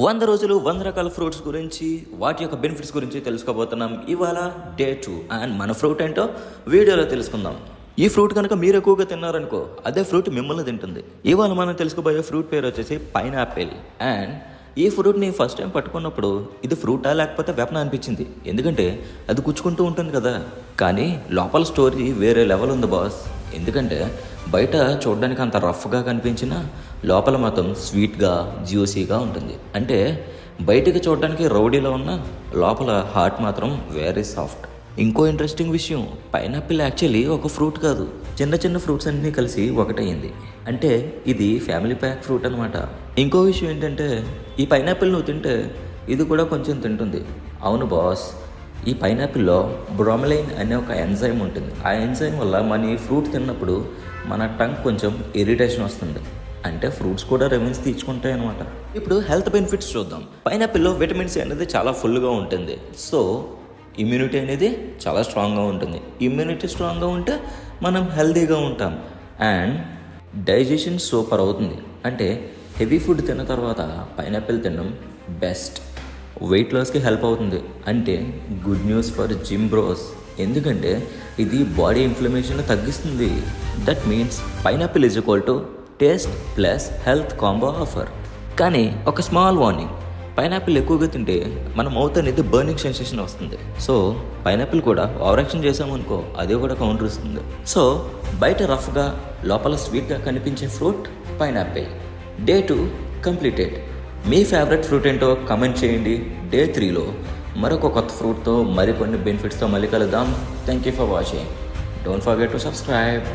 100 రోజులు 100 రకాల ఫ్రూట్స్ గురించి వాటి యొక్క బెనిఫిట్స్ గురించి తెలుసుకోబోతున్నాం. ఇవాళ డే 2 అండ్ మన ఫ్రూట్ ఏంటో వీడియోలో తెలుసుకుందాం. ఈ ఫ్రూట్ కనుక మీరు ఎక్కువగా తిన్నారనుకో అదే ఫ్రూట్ మిమ్మల్ని తింటుంది. ఇవాళ మనం తెలుసుకోబోయే ఫ్రూట్ పేరు వచ్చేసి పైనాపిల్. అండ్ ఈ ఫ్రూట్ని ఫస్ట్ టైం పట్టుకున్నప్పుడు ఇది ఫ్రూటా లేకపోతే వెపన అనిపించింది, ఎందుకంటే అది గుచ్చుకుంటూ ఉంటుంది కదా. కానీ లోపల స్టోరీ వేరే లెవెల్ ఉంది బాస్. ఎందుకంటే బయట చూడడానికి అంత రఫ్గా కనిపించినా లోపల మాత్రం స్వీట్గా జ్యూసీగా ఉంటుంది. అంటే బయటికి చూడడానికి రౌడీలో ఉన్న లోపల హార్ట్ మాత్రం వెరీ సాఫ్ట్. ఇంకో ఇంట్రెస్టింగ్ విషయం, పైనాపిల్ యాక్చువల్లీ ఒక ఫ్రూట్ కాదు, చిన్న చిన్న ఫ్రూట్స్ అన్నీ కలిసి ఒకటయింది. అంటే ఇది ఫ్యామిలీ ప్యాక్ ఫ్రూట్ అనమాట. ఇంకో విషయం ఏంటంటే ఈ పైనాపిల్ నువ్వు తింటే ఇది కూడా కొంచెం తింటుంది. అవును బాస్, ఈ పైనాపిల్లో బ్రోమెలైన్ అనే ఒక ఎంజైమ్ ఉంటుంది. ఆ ఎంజైమ్ వల్ల మన ఈ ఫ్రూట్ తిన్నప్పుడు మన టంగ్ కొంచెం ఇరిటేషన్ వస్తుంది. అంటే ఫ్రూట్స్ కూడా రెవెన్స్ తీర్చుకుంటాయి అనమాట. ఇప్పుడు హెల్త్ బెనిఫిట్స్ చూద్దాం. పైనాపిల్లో విటమిన్ సి అనేది చాలా ఫుల్గా ఉంటుంది. సో ఇమ్యూనిటీ అనేది చాలా స్ట్రాంగ్గా ఉంటుంది. ఇమ్యూనిటీ స్ట్రాంగ్గా ఉంటే మనం హెల్తీగా ఉంటాం. అండ్ డైజెషన్ సూపర్ అవుతుంది. అంటే హెవీ ఫుడ్ తిన్న తర్వాత పైనాపిల్ తినడం బెస్ట్. వెయిట్ లాస్కి హెల్ప్ అవుతుంది. అంటే good news for gym bros, ఎందుకంటే ఇది బాడీ ఇన్ఫ్లమేషన్ తగ్గిస్తుంది. That means pineapple is equal to taste plus health combo offer. కానీ ఒక స్మాల్ వార్నింగ్, పైనాపిల్ ఎక్కువగా తింటే మన మౌత్ అనేది బర్నింగ్ సెన్సేషన్ వస్తుంది. సో పైనాపిల్ కూడా ఓవర్ యాక్షన్ చేసామనుకో అది కూడా కౌంటర్ ఇస్తుంది. సో బయట రఫ్గా లోపల స్వీట్గా కనిపించే ఫ్రూట్ పైనాపిల్. Day 2 completed. మీ ఫేవరెట్ ఫ్రూట్ ఏంటో కమెంట్ చేయండి. డే 3లో మరొక కొత్త ఫ్రూట్తో మరికొన్ని బెనిఫిట్స్తో మళ్ళీ కలుద్దాం. Thank you for watching. Don't forget to subscribe.